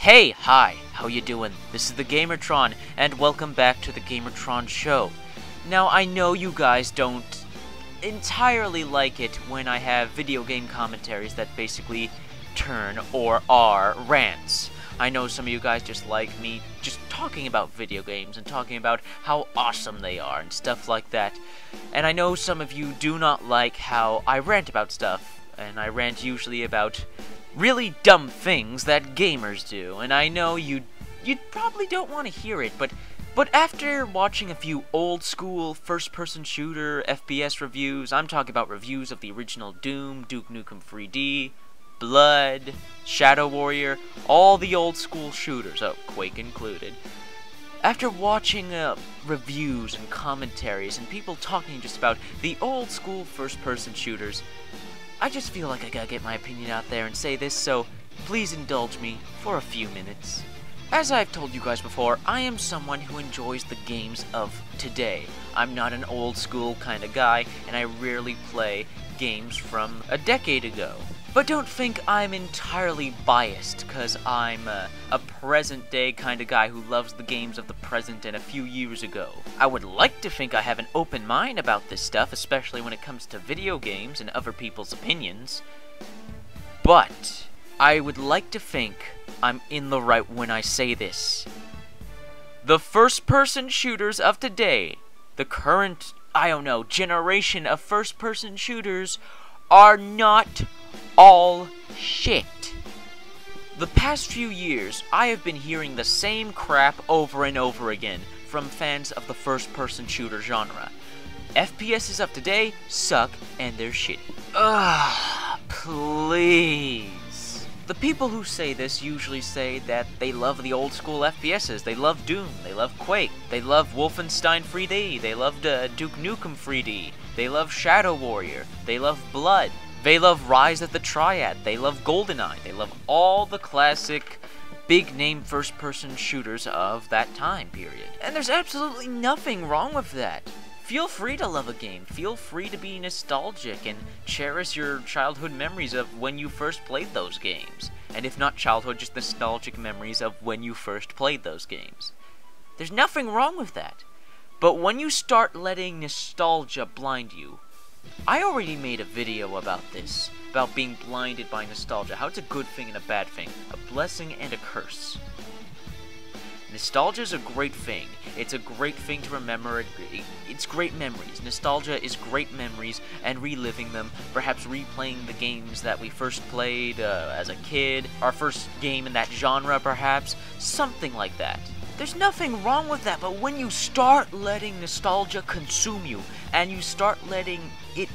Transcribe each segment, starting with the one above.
Hey, hi, how you doing? This is the Gamertron, and welcome back to the Gamertron Show. Now, I know you guys don't entirely like it when I have video game commentaries that basically turn or are rants. I know some of you guys just like me just talking about video games and talking about how awesome they are and stuff like that. And I know some of you do not like how I rant about stuff, and I rant usually about really dumb things that gamers do, and I know you probably don't want to hear it, but after watching a few old school first-person shooter FPS reviews, I'm talking about reviews of the original Doom, Duke Nukem 3D, Blood, Shadow Warrior, all the old school shooters, Quake included. After watching reviews and commentaries and people talking just about the old school first-person shooters, I just feel like I gotta get my opinion out there and say this, so please indulge me for a few minutes. As I've told you guys before, I am someone who enjoys the games of today. I'm not an old school kind of guy, and I rarely play games from a decade ago. But don't think I'm entirely biased, because I'm a present-day kind of guy who loves the games of the present and a few years ago. I would like to think I have an open mind about this stuff, especially when it comes to video games and other people's opinions. But I would like to think I'm in the right when I say this. The first-person shooters of today, the current, generation of first-person shooters, are not all shit. The past few years, I have been hearing the same crap over and over again from fans of the first-person shooter genre. FPSs of today suck and they're shitty. Ugh, please. The people who say this usually say that they love the old school FPSs, they love Doom, they love Quake, they love Wolfenstein 3D, they love Duke Nukem 3D, they love Shadow Warrior, they love Blood, they love Rise of the Triad, they love GoldenEye, they love all the classic big-name first-person shooters of that time period. And there's absolutely nothing wrong with that. Feel free to love a game, feel free to be nostalgic and cherish your childhood memories of when you first played those games. And if not childhood, just nostalgic memories of when you first played those games. There's nothing wrong with that. But when you start letting nostalgia blind you, I already made a video about this, about being blinded by nostalgia, how it's a good thing and a bad thing, a blessing and a curse. Nostalgia is a great thing. It's a great thing to remember. It's great memories. Nostalgia is great memories and reliving them, perhaps replaying the games that we first played as a kid, our first game in that genre perhaps, something like that. There's nothing wrong with that, but when you start letting nostalgia consume you, and you start letting it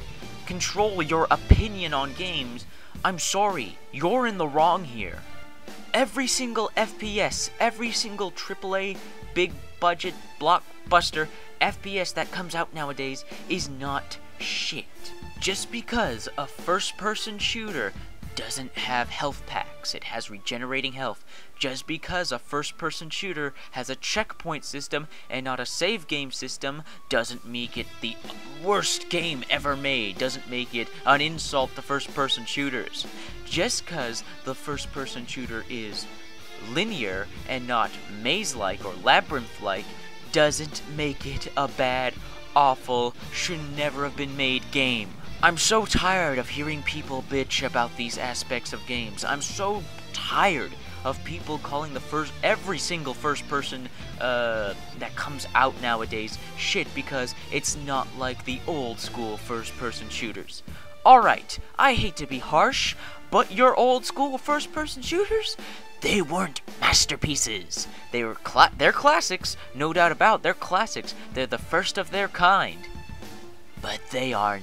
control your opinion on games, I'm sorry, you're in the wrong here. Every single FPS, every single AAA, big budget, blockbuster FPS that comes out nowadays is not shit. Just because a first-person shooter doesn't have health packs, it has regenerating health. Just because a first-person shooter has a checkpoint system and not a save game system doesn't make it the worst game ever made, doesn't make it an insult to first-person shooters. Just because the first-person shooter is linear and not maze-like or labyrinth-like doesn't make it a bad, awful, should never have been made game. I'm so tired of hearing people bitch about these aspects of games. I'm so tired of people calling every single first person that comes out nowadays shit because it's not like the old school first person shooters. Alright, I hate to be harsh, but your old school first person shooters, they weren't masterpieces. They're classics, no doubt about, they're classics. They're the first of their kind. But they are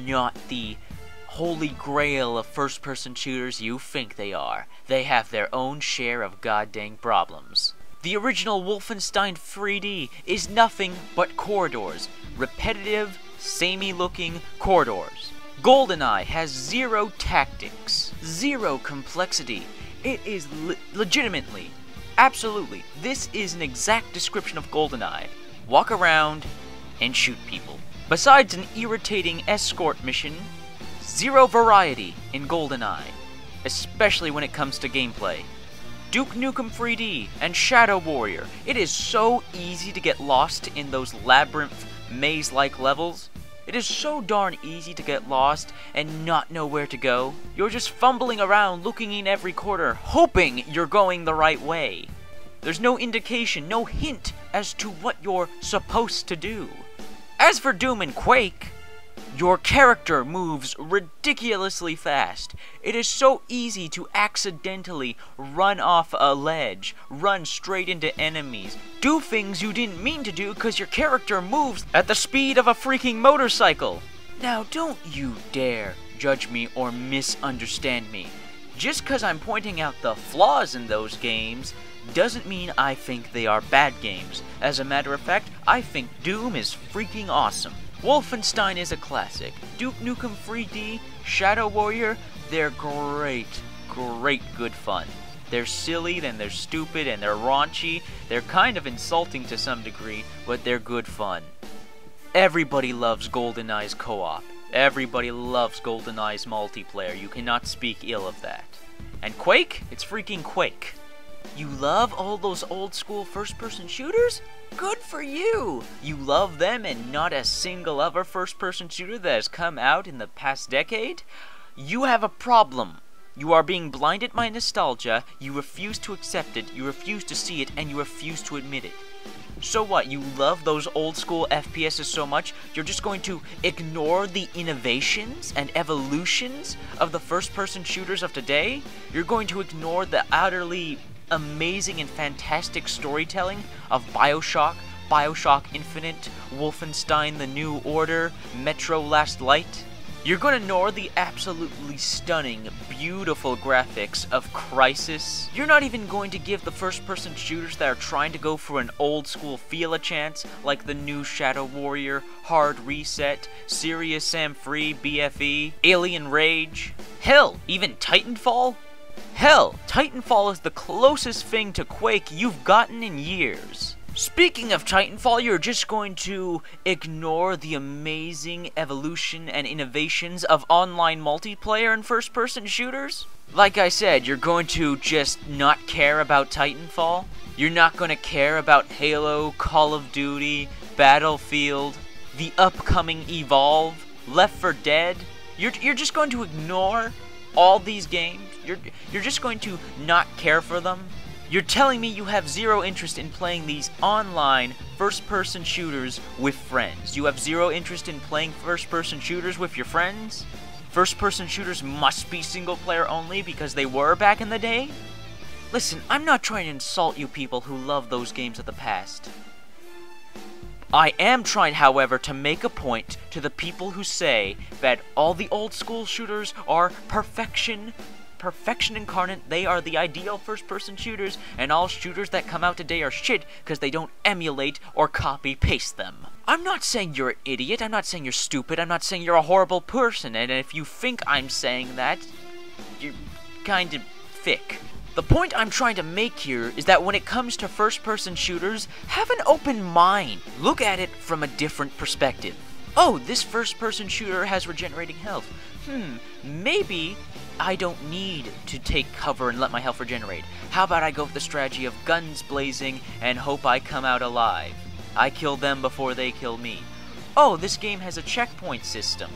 not the holy grail of first-person shooters you think they are. They have their own share of goddamn problems. The original Wolfenstein 3D is nothing but corridors. Repetitive, samey-looking corridors. GoldenEye has zero tactics, zero complexity. It is legitimately, absolutely, this is an exact description of GoldenEye. Walk around and shoot people. Besides an irritating escort mission, zero variety in GoldenEye, especially when it comes to gameplay. Duke Nukem 3D, and Shadow Warrior. It is so easy to get lost in those labyrinth, maze-like levels. It is so darn easy to get lost and not know where to go. You're just fumbling around, looking in every corner, hoping you're going the right way. There's no indication, no hint as to what you're supposed to do. As for Doom and Quake, your character moves ridiculously fast. It is so easy to accidentally run off a ledge, run straight into enemies, do things you didn't mean to do because your character moves at the speed of a freaking motorcycle. Now, don't you dare judge me or misunderstand me. Just because I'm pointing out the flaws in those games doesn't mean I think they are bad games. As a matter of fact, I think Doom is freaking awesome. Wolfenstein is a classic. Duke Nukem 3D, Shadow Warrior, they're great good fun. They're silly, then they're stupid, and they're raunchy. They're kind of insulting to some degree, but they're good fun. Everybody loves GoldenEye's co-op. Everybody loves GoldenEye's multiplayer. You cannot speak ill of that. And Quake? It's freaking Quake. You love all those old school first-person shooters? Good for you! You love them and not a single other first-person shooter that has come out in the past decade? You have a problem. You are being blinded by nostalgia, you refuse to accept it, you refuse to see it, and you refuse to admit it. So what, you love those old school FPSs so much, you're just going to ignore the innovations and evolutions of the first-person shooters of today? You're going to ignore the utterly amazing and fantastic storytelling of BioShock, BioShock Infinite, Wolfenstein The New Order, Metro Last Light? You're going to ignore the absolutely stunning, beautiful graphics of Crysis? You're not even going to give the first-person shooters that are trying to go for an old-school feel a chance, like the new Shadow Warrior, Hard Reset, Serious Sam Free, BFE, Alien Rage? Hell, even Titanfall? Hell, Titanfall is the closest thing to Quake you've gotten in years. Speaking of Titanfall, you're just going to ignore the amazing evolution and innovations of online multiplayer and first-person shooters? Like I said, you're going to just not care about Titanfall? You're not going to care about Halo, Call of Duty, Battlefield, the upcoming Evolve, Left 4 Dead? You're just going to ignore all these games? You're just going to not care for them? You're telling me you have zero interest in playing these online first-person shooters with friends. You have zero interest in playing first-person shooters with your friends? First-person shooters must be single-player only because they were back in the day? Listen, I'm not trying to insult you people who love those games of the past. I am trying, however, to make a point to the people who say that all the old-school shooters are perfection incarnate, they are the ideal first-person shooters, and all shooters that come out today are shit because they don't emulate or copy-paste them. I'm not saying you're an idiot, I'm not saying you're stupid, I'm not saying you're a horrible person, and if you think I'm saying that, you're kind of thick. The point I'm trying to make here is that when it comes to first-person shooters, have an open mind. Look at it from a different perspective. Oh, this first-person shooter has regenerating health. Maybe I don't need to take cover and let my health regenerate. How about I go with the strategy of guns blazing and hope I come out alive? I kill them before they kill me. Oh, this game has a checkpoint system.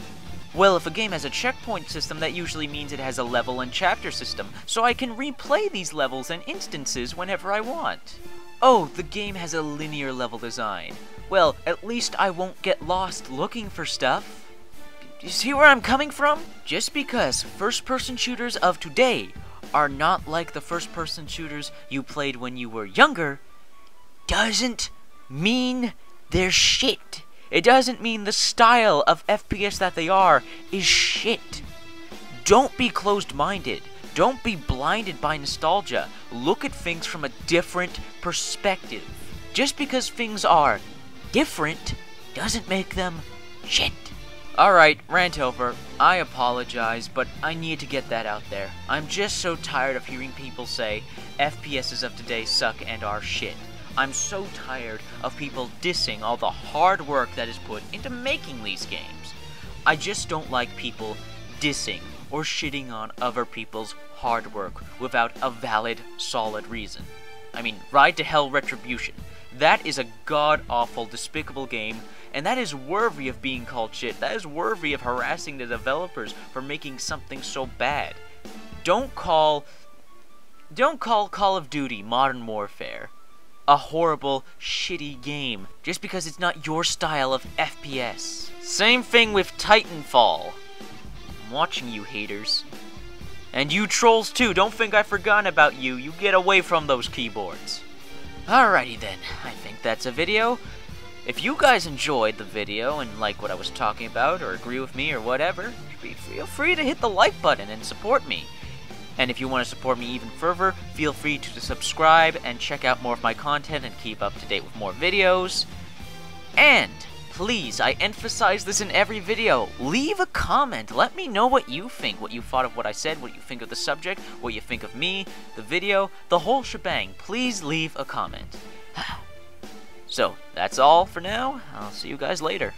Well, if a game has a checkpoint system, that usually means it has a level and chapter system, so I can replay these levels and instances whenever I want. Oh, the game has a linear level design. Well, at least I won't get lost looking for stuff. You see where I'm coming from? Just because first-person shooters of today are not like the first-person shooters you played when you were younger, doesn't mean they're shit. It doesn't mean the style of FPS that they are is shit. Don't be closed-minded. Don't be blinded by nostalgia. Look at things from a different perspective. Just because things are different doesn't make them shit. Alright, rant over. I apologize, but I need to get that out there. I'm just so tired of hearing people say FPSs of today suck and are shit. I'm so tired of people dissing all the hard work that is put into making these games. I just don't like people dissing or shitting on other people's hard work without a valid, solid reason. I mean, Ride to Hell Retribution. That is a god-awful, despicable game, and that is worthy of being called shit. That is worthy of harassing the developers for making something so bad. Don't call Call of Duty Modern Warfare a horrible, shitty game just because it's not your style of FPS. Same thing with Titanfall. I'm watching you, haters. And you trolls too, don't think I've forgotten about you. You get away from those keyboards. Alrighty then, I think that's a video. If you guys enjoyed the video and like what I was talking about, or agree with me or whatever, feel free to hit the like button and support me. And if you want to support me even further, feel free to subscribe and check out more of my content and keep up to date with more videos. And please, I emphasize this in every video, leave a comment. Let me know what you think, what you thought of what I said, what you think of the subject, what you think of me, the video, the whole shebang. Please leave a comment. So, that's all for now. I'll see you guys later.